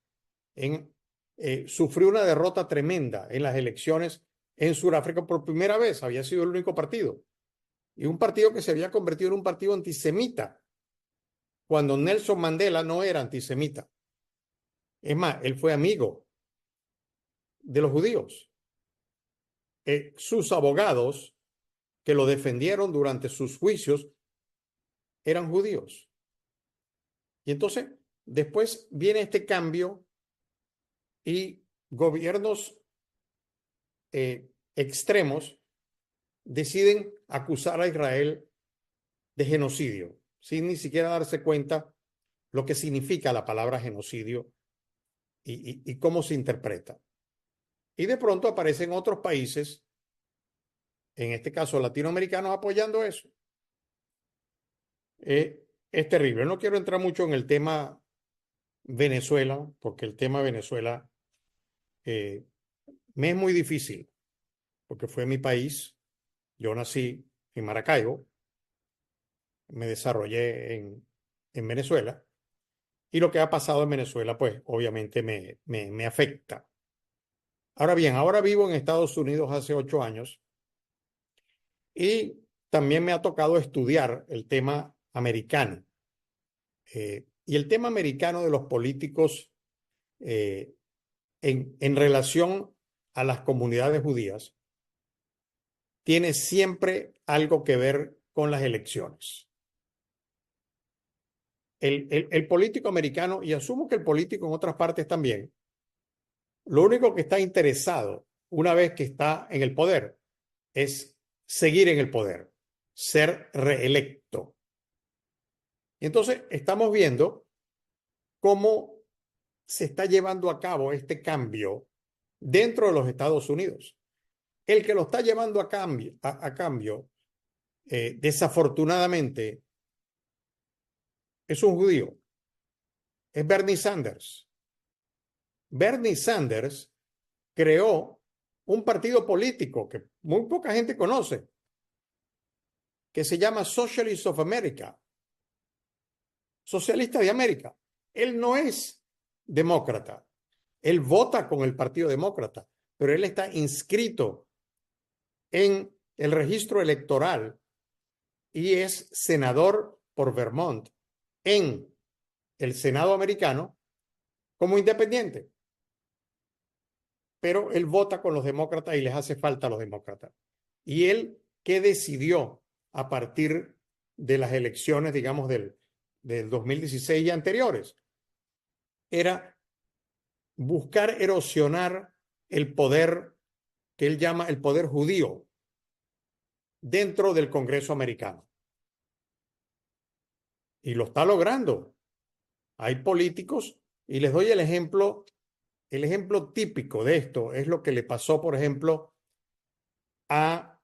sufrió una derrota tremenda en las elecciones en Sudáfrica por primera vez. Había sido el único partido. Y un partido que se había convertido en un partido antisemita, cuando Nelson Mandela no era antisemita. Es más, él fue amigo de los judíos. Sus abogados que lo defendieron durante sus juicios eran judíos. Y entonces, después viene este cambio y gobiernos extremos deciden acusar a Israel de genocidio, sin ni siquiera darse cuenta lo que significa la palabra genocidio y cómo se interpreta. Y de pronto aparecen otros países, en este caso latinoamericanos, apoyando eso. Es terrible. No quiero entrar mucho en el tema Venezuela, porque el tema Venezuela eh, me es muy difícil, porque fue mi país. Yo nací en Maracaibo, me desarrollé en Venezuela, y lo que ha pasado en Venezuela, pues obviamente me afecta. Ahora bien, ahora vivo en Estados Unidos hace 8 años y también me ha tocado estudiar el tema americano. Y el tema americano de los políticos en relación a las comunidades judías tiene siempre algo que ver con las elecciones. El político americano, y asumo que el político en otras partes también, lo único que está interesado una vez que está en el poder es seguir en el poder, ser reelecto. Y entonces estamos viendo cómo se está llevando a cabo este cambio dentro de los Estados Unidos. El que lo está llevando a cambio, desafortunadamente, es un judío, es Bernie Sanders. Bernie Sanders creó un partido político que muy poca gente conoce, que se llama Socialists of America, Socialista de América. Él no es demócrata, él vota con el Partido Demócrata, pero él está inscrito en el registro electoral y es senador por Vermont en el Senado americano como independiente. Pero él vota con los demócratas y les hace falta a los demócratas. Y él, ¿qué decidió a partir de las elecciones, digamos, del 2016 y anteriores? Era buscar erosionar el poder que él llama el poder judío dentro del Congreso americano. Y lo está logrando. Hay políticos, y les doy el ejemplo típico de esto es lo que le pasó, por ejemplo, a,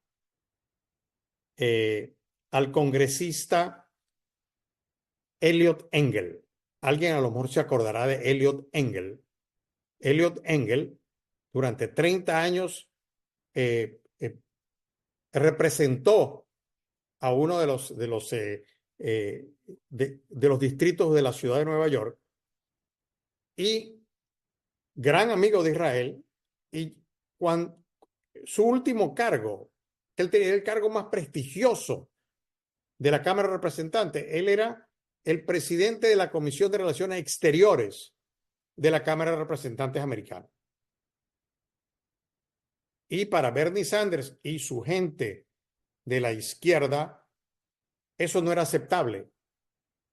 al congresista Elliot Engel. Alguien a lo mejor se acordará de Elliot Engel. Elliot Engel, durante 30 años, representó a uno de los distritos de la ciudad de Nueva York y gran amigo de Israel. Y cuando su último cargo, él tenía el cargo más prestigioso de la Cámara de Representantes, él era el presidente de la Comisión de Relaciones Exteriores de la Cámara de Representantes americana. Y para Bernie Sanders y su gente de la izquierda, eso no era aceptable.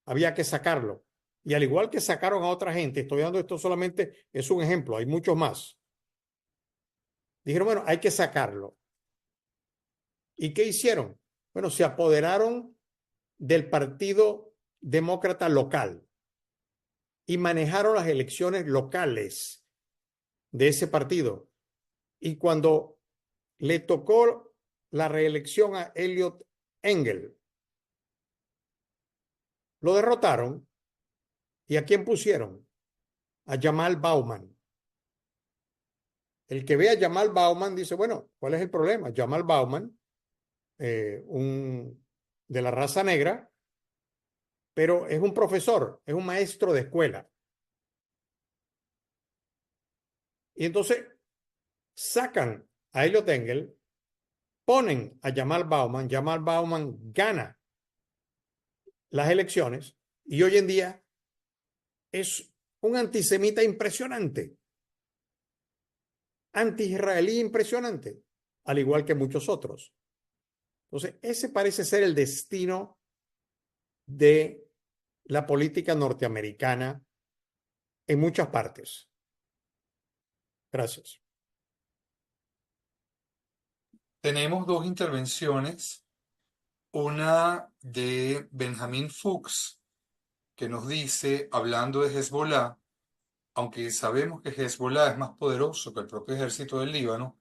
Había que sacarlo. Y al igual que sacaron a otra gente, estoy dando esto solamente, es un ejemplo, hay muchos más. Dijeron, bueno, hay que sacarlo. ¿Y qué hicieron? Bueno, se apoderaron del Partido Demócrata local y manejaron las elecciones locales de ese partido. Y cuando le tocó la reelección a Elliot Engel, lo derrotaron. ¿Y a quién pusieron? A Jamal Bowman. El que ve a Jamal Bowman dice, bueno, ¿cuál es el problema? Jamal Bowman, de la raza negra, pero es un profesor, es un maestro de escuela. Y entonces sacan a Elliot Engel, ponen a Jamal Bowman gana las elecciones y hoy en día es un antisemita impresionante, anti-israelí impresionante, al igual que muchos otros. Entonces, ese parece ser el destino de la política norteamericana en muchas partes. Gracias. Tenemos dos intervenciones, una de Benjamin Fuchs, que nos dice, hablando de Hezbollah, aunque sabemos que Hezbollah es más poderoso que el propio ejército del Líbano,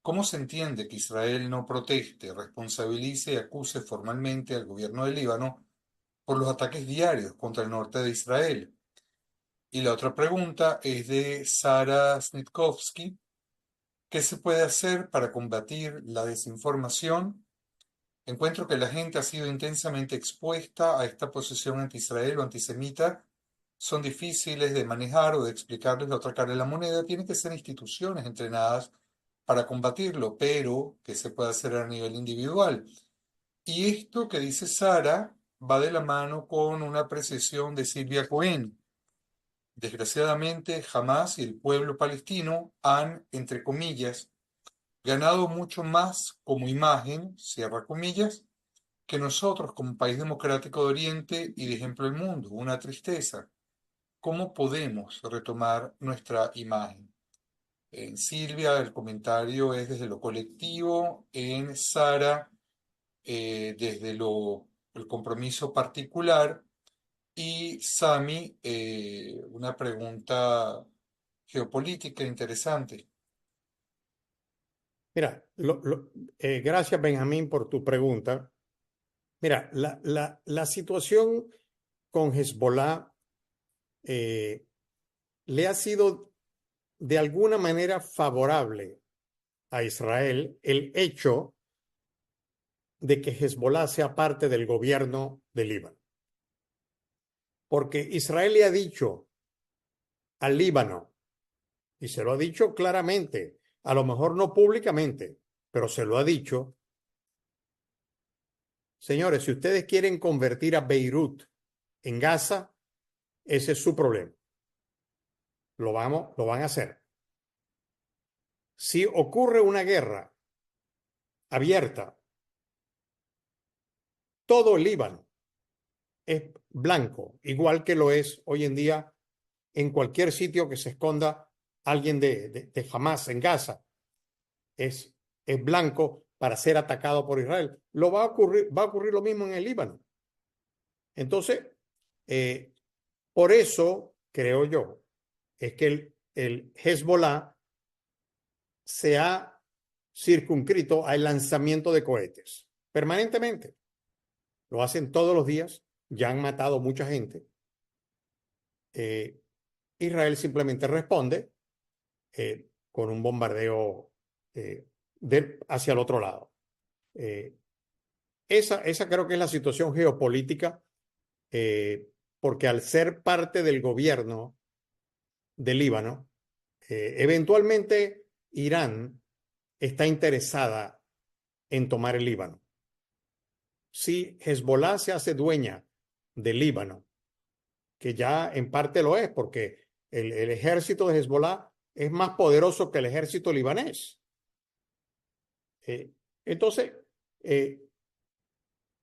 ¿cómo se entiende que Israel no proteste, responsabilice y acuse formalmente al gobierno del Líbano por los ataques diarios contra el norte de Israel? Y la otra pregunta es de Sara Snitkovsky. ¿Qué se puede hacer para combatir la desinformación? Encuentro que la gente ha sido intensamente expuesta a esta posición anti-Israel o antisemita. Son difíciles de manejar o de explicarles la otra cara de la moneda. Tienen que ser instituciones entrenadas para combatirlo, pero ¿qué se puede hacer a nivel individual? Y esto que dice Sara va de la mano con una apreciación de Silvia Cohen. Desgraciadamente, Hamás y el pueblo palestino han, entre comillas, ganado mucho más como imagen, cierra comillas, que nosotros como país democrático de Oriente y de ejemplo del mundo. Una tristeza. ¿Cómo podemos retomar nuestra imagen? En Silvia el comentario es desde lo colectivo, en Sara desde el compromiso particular y Sami una pregunta geopolítica interesante. Mira, gracias Benjamín por tu pregunta. Mira, la situación con Hezbollah le ha sido de alguna manera favorable a Israel el hecho de que Hezbollah sea parte del gobierno de Líbano. Porque Israel le ha dicho al Líbano, y se lo ha dicho claramente, a lo mejor no públicamente, pero se lo ha dicho, señores, si ustedes quieren convertir a Beirut en Gaza, ese es su problema. Lo van a hacer. Si ocurre una guerra abierta, todo el Líbano es blanco, igual que lo es hoy en día en cualquier sitio que se esconda alguien de Hamas en Gaza. Es blanco para ser atacado por Israel. Va a ocurrir lo mismo en el Líbano. Entonces, eh, por eso creo yo, es que el Hezbollah se ha circunscrito al lanzamiento de cohetes permanentemente. Lo hacen todos los días, ya han matado mucha gente. Israel simplemente responde con un bombardeo hacia el otro lado. Esa creo que es la situación geopolítica, porque al ser parte del gobierno del Líbano, eventualmente Irán está interesada en tomar el Líbano. Si Hezbollah se hace dueña del Líbano, que ya en parte lo es, porque el ejército de Hezbollah es más poderoso que el ejército libanés. Entonces, se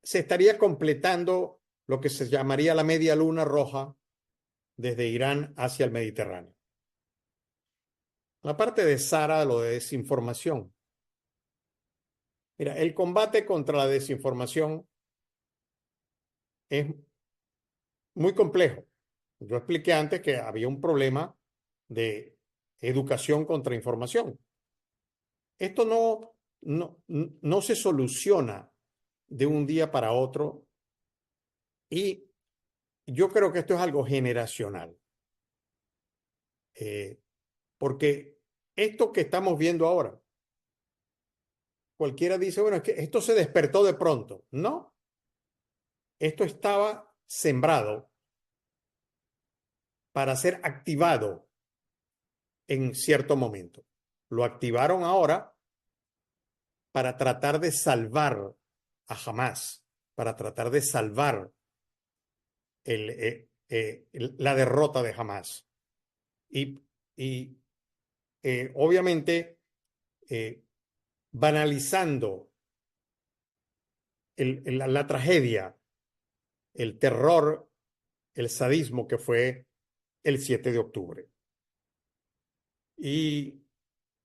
estaría completando lo que se llamaría la media luna roja desde Irán hacia el Mediterráneo. La parte de Sara, lo de desinformación. Mira, el combate contra la desinformación es muy complejo. Yo expliqué antes que había un problema de educación contra información. Esto no se soluciona de un día para otro, y yo creo que esto es algo generacional. Porque esto que estamos viendo ahora, cualquiera dice, bueno, es que esto se despertó de pronto. No, esto estaba sembrado para ser activado en cierto momento. Lo activaron ahora para tratar de salvar a Hamas, para tratar de salvar la derrota de Hamas. Y obviamente banalizando la tragedia, el terror, el sadismo que fue el 7 de octubre. Y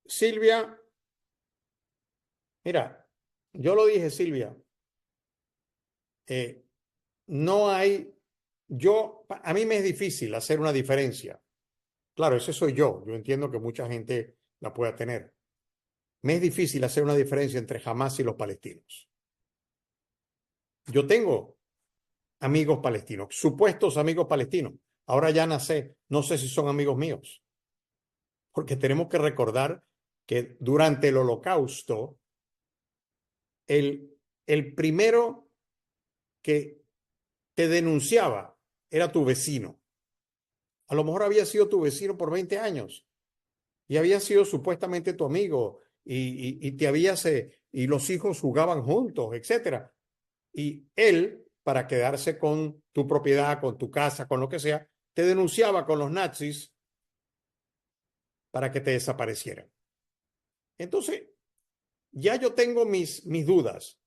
Silvia, mira, yo lo dije, Silvia, no hay, a mí me es difícil hacer una diferencia. Claro, ese soy yo entiendo que mucha gente la pueda tener. Me es difícil hacer una diferencia entre Hamas y los palestinos. Yo tengo amigos palestinos, supuestos amigos palestinos. Ahora ya no sé si son amigos míos, porque tenemos que recordar que durante el Holocausto, el primero que te denunciaba era tu vecino. A lo mejor había sido tu vecino por 20 años y había sido supuestamente tu amigo y y los hijos jugaban juntos, etcétera. Y él, para quedarse con tu propiedad, con tu casa, con lo que sea, te denunciaba con los nazis para que te desaparecieran. Entonces, ya yo tengo mis dudas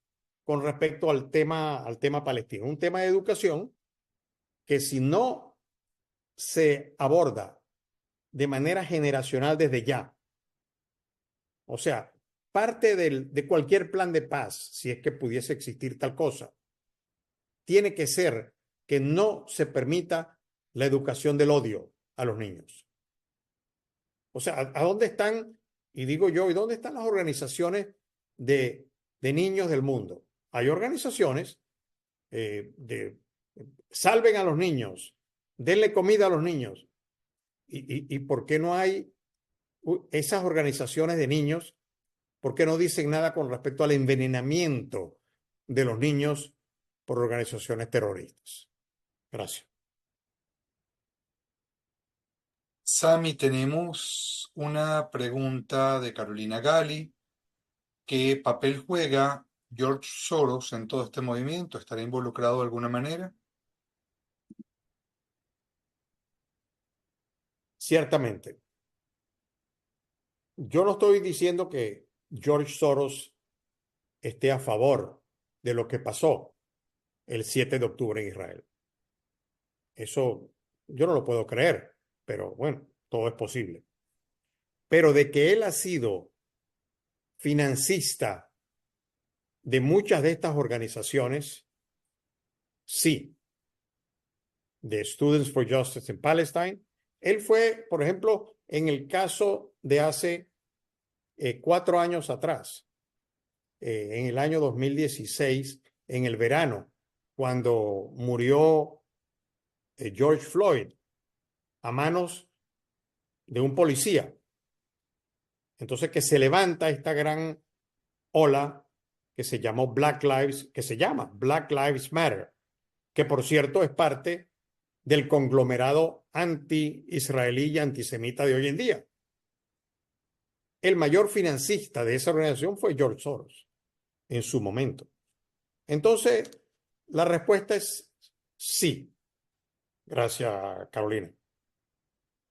con respecto al tema palestino. Un tema de educación que si no se aborda de manera generacional desde ya, o sea, parte de cualquier plan de paz, si es que pudiese existir tal cosa, tiene que ser que no se permita la educación del odio a los niños. O sea, ¿a dónde están? Y digo yo, ¿y dónde están las organizaciones de niños del mundo? Hay organizaciones de salven a los niños, denle comida a los niños. ¿Y por qué no hay esas organizaciones de niños? ¿Por qué no dicen nada con respecto al envenenamiento de los niños por organizaciones terroristas? Gracias. Sami, tenemos una pregunta de Carolina Gali. ¿Qué papel juega George Soros en todo este movimiento? ¿Estará involucrado de alguna manera? Ciertamente, yo no estoy diciendo que George Soros esté a favor de lo que pasó el 7 de octubre en Israel. Eso yo no lo puedo creer, pero bueno, todo es posible. Pero de que él ha sido financista de muchas de estas organizaciones, sí, de Students for Justice in Palestine. Él fue, por ejemplo, en el caso de hace 4 años atrás, en el año 2016, en el verano, cuando murió George Floyd a manos de un policía. Entonces que se levanta esta gran ola que se llama Black Lives Matter, que por cierto es parte del conglomerado anti-israelí y antisemita de hoy en día. El mayor financista de esa organización fue George Soros en su momento. Entonces, la respuesta es sí. Gracias, Carolina.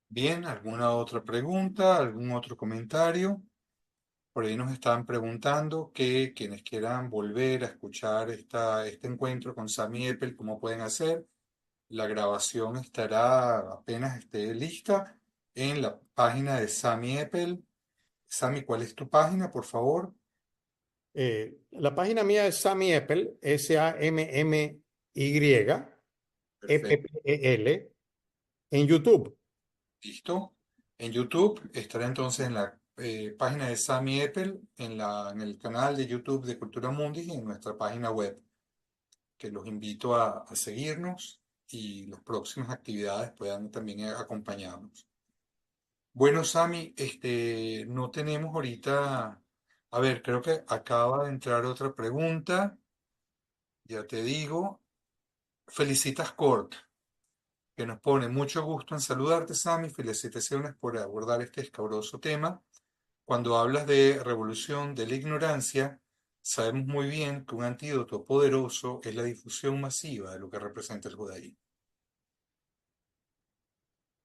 Bien, ¿alguna otra pregunta? ¿Algún otro comentario? Por ahí nos estaban preguntando que quienes quieran volver a escuchar este encuentro con Sami Eppel, ¿cómo pueden hacer? La grabación estará apenas esté lista en la página de Sami Eppel. Sami, ¿cuál es tu página, por favor? La página mía es Sami Eppel, Perfecto, Sammyeppel, en YouTube. listo. En YouTube estará entonces en la página de Sami Eppel, en el canal de YouTube de Cultura Mundi y en nuestra página web, que los invito a seguirnos y las próximas actividades puedan también acompañarnos. Bueno, Sami, no tenemos ahorita, a ver, creo que acaba de entrar otra pregunta, ya te digo, Felicitas Cort, que nos pone mucho gusto en saludarte, Sami, felicitaciones por abordar este escabroso tema. Cuando hablas de revolución de la ignorancia, sabemos muy bien que un antídoto poderoso es la difusión masiva de lo que representa el judaísmo.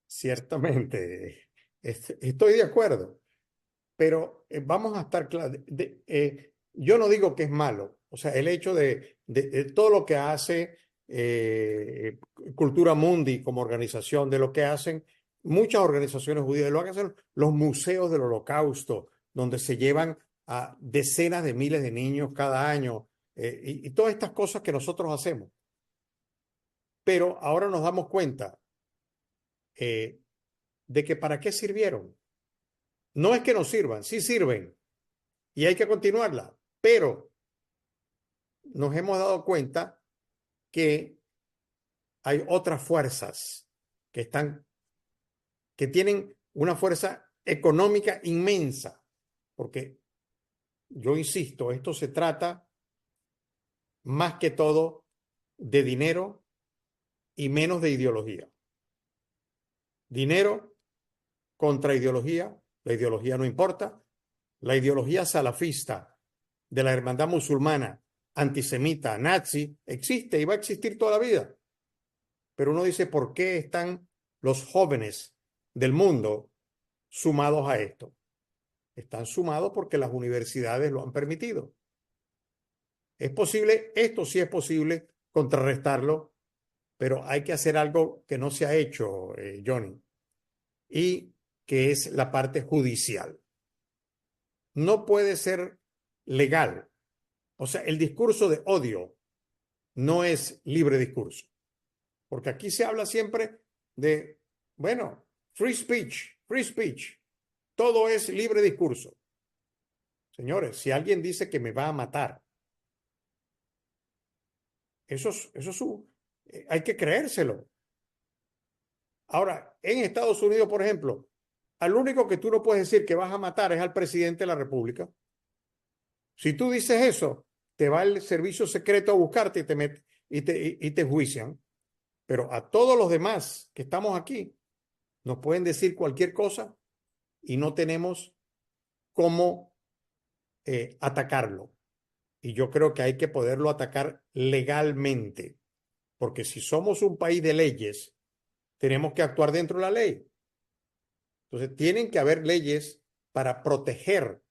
Ciertamente, estoy de acuerdo, pero vamos a estar claros. Yo no digo que es malo, o sea, el hecho de todo lo que hace Cultura Mundi como organización, de lo que hacen muchas organizaciones judías, de lo que hacen los museos del Holocausto, donde se llevan a decenas de miles de niños cada año, y todas estas cosas que nosotros hacemos. Pero ahora nos damos cuenta eh, de que para qué sirvieron. No es que no sirvan, sí sirven y hay que continuarla, pero nos hemos dado cuenta que hay otras fuerzas que que tienen una fuerza económica inmensa, porque yo insisto, esto se trata más que todo de dinero y menos de ideología. Dinero contra ideología, la ideología no importa, la ideología salafista de la hermandad musulmana, antisemita, nazi, existe y va a existir toda la vida. Pero uno dice, ¿por qué están los jóvenes del mundo sumados a esto? Están sumados porque las universidades lo han permitido. Es posible, esto sí es posible contrarrestarlo, pero hay que hacer algo que no se ha hecho, Johnny, y que es la parte judicial. No puede ser legal. O sea, el discurso de odio no es libre discurso, porque aquí se habla siempre de, bueno, free speech, free speech. Todo es libre discurso. Señores, si alguien dice que me va a matar, eso es hay que creérselo. Ahora, en Estados Unidos, por ejemplo, al único que tú no puedes decir que vas a matar es al presidente de la República. Si tú dices eso, te va el servicio secreto a buscarte y te juician. Pero a todos los demás que estamos aquí, nos pueden decir cualquier cosa y no tenemos cómo atacarlo. Y yo creo que hay que poderlo atacar legalmente, porque si somos un país de leyes, tenemos que actuar dentro de la ley. Entonces, tienen que haber leyes para proteger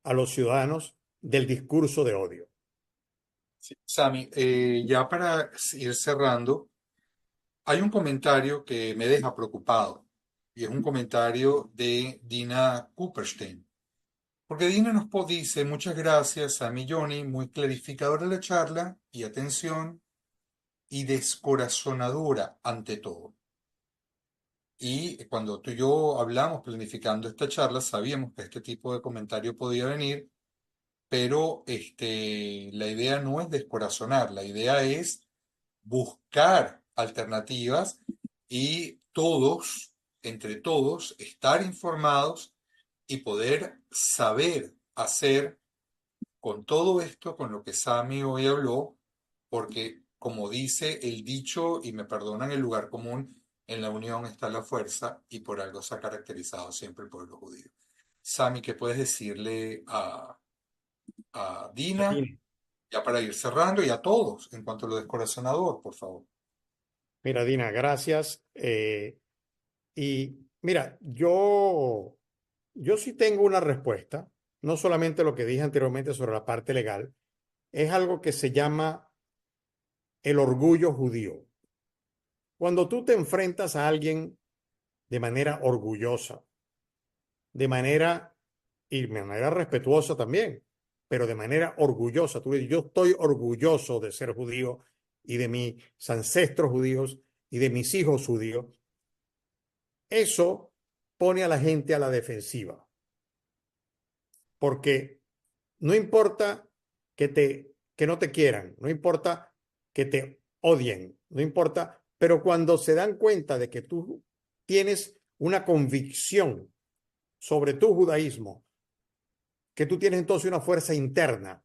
a los ciudadanos del discurso de odio. Sí, Sami, ya para ir cerrando, hay un comentario que me deja preocupado y es un comentario de Dina Cooperstein. Porque Dina dice, muchas gracias, Sami y Johnny, muy clarificadora la charla y atención y descorazonadora ante todo. Y cuando tú y yo hablamos planificando esta charla, sabíamos que este tipo de comentario podía venir, pero la idea no es descorazonar, la idea es buscar alternativas y todos, entre todos, estar informados y poder saber hacer con todo esto, con lo que Sami hoy habló, porque como dice el dicho, y me perdonan el lugar común, en la unión está la fuerza y por algo se ha caracterizado siempre el pueblo judío. Sami, ¿qué puedes decirle a Dina, Aquí. ya para ir cerrando, y a todos en cuanto a lo descorazonador, por favor? Mira, Dina, gracias. Y mira, yo sí tengo una respuesta, no solamente lo que dije anteriormente sobre la parte legal, es algo que se llama el orgullo judío. Cuando tú te enfrentas a alguien de manera orgullosa, de manera y de manera respetuosa también, pero de manera orgullosa, tú dices, yo estoy orgulloso de ser judío y de mis ancestros judíos y de mis hijos judíos, eso pone a la gente a la defensiva, porque no importa que no te quieran, no importa que te odien, no importa, pero cuando se dan cuenta de que tú tienes una convicción sobre tu judaísmo, que tú tienes entonces una fuerza interna,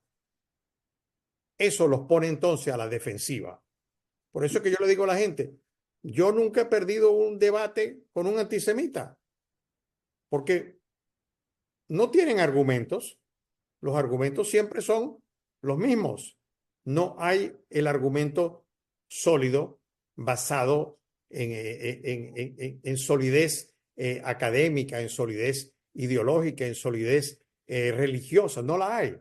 eso los pone entonces a la defensiva. Por eso es que yo le digo a la gente, yo nunca he perdido un debate con un antisemita, porque no tienen argumentos, los argumentos siempre son los mismos. No hay el argumento sólido basado en solidez académica, en solidez ideológica, en solidez religiosa. No la hay.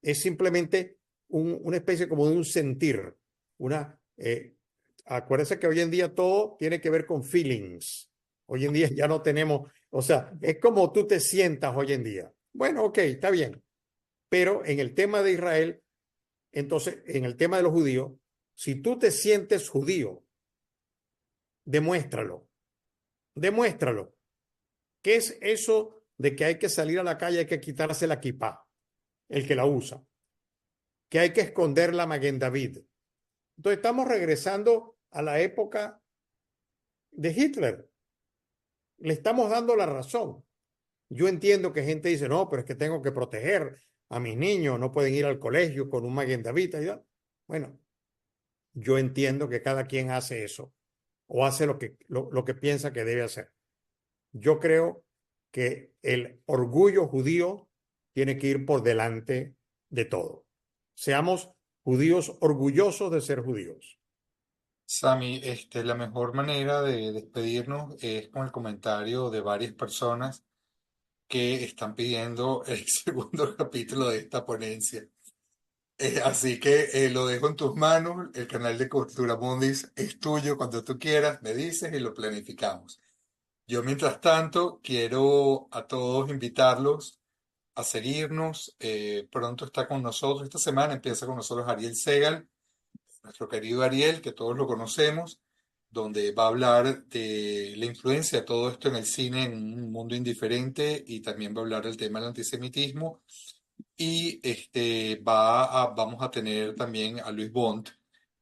Es simplemente una especie como de un sentir. Acuérdense que hoy en día todo tiene que ver con feelings. Hoy en día ya no tenemos, o sea, es como tú te sientas hoy en día. Bueno, ok, está bien. Pero en el tema de Israel, entonces, en el tema de los judíos, si tú te sientes judío, demuéstralo, demuéstralo. ¿Qué es eso de que hay que salir a la calle, hay que quitarse la kipá, el que la usa? Que hay que esconder la Maguen David. Entonces estamos regresando a la época de Hitler. Le estamos dando la razón. Yo entiendo que gente dice, no, pero es que tengo que proteger a mis niños, no pueden ir al colegio con un Maguen David. Bueno, yo entiendo que cada quien hace eso o hace lo que piensa que debe hacer. Yo creo que el orgullo judío tiene que ir por delante de todo. Seamos judíos orgullosos de ser judíos. Sami, la mejor manera de despedirnos es con el comentario de varias personas que están pidiendo el segundo capítulo de esta ponencia. Así que lo dejo en tus manos. El canal de Cultura Mundis es tuyo cuando tú quieras, me dices y lo planificamos. Yo, mientras tanto, quiero a todos invitarlos a seguirnos. Pronto está con nosotros, esta semana empieza con nosotros Ariel Segal, nuestro querido Ariel, que todos lo conocemos, donde va a hablar de la influencia de todo esto en el cine en un mundo indiferente y también va a hablar del tema del antisemitismo. Y vamos a tener también a Luis Bont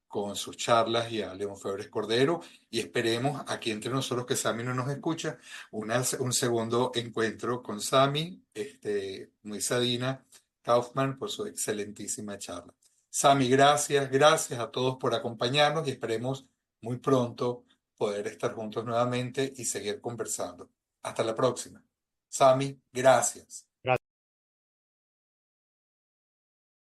con sus charlas y a León Febres Cordero y esperemos aquí entre nosotros que Sami no nos escucha, un segundo encuentro con Sami, Muisadina Kaufman por su excelentísima charla. Sami, gracias, gracias a todos por acompañarnos y esperemos muy pronto poder estar juntos nuevamente y seguir conversando. Hasta la próxima. Sami, gracias.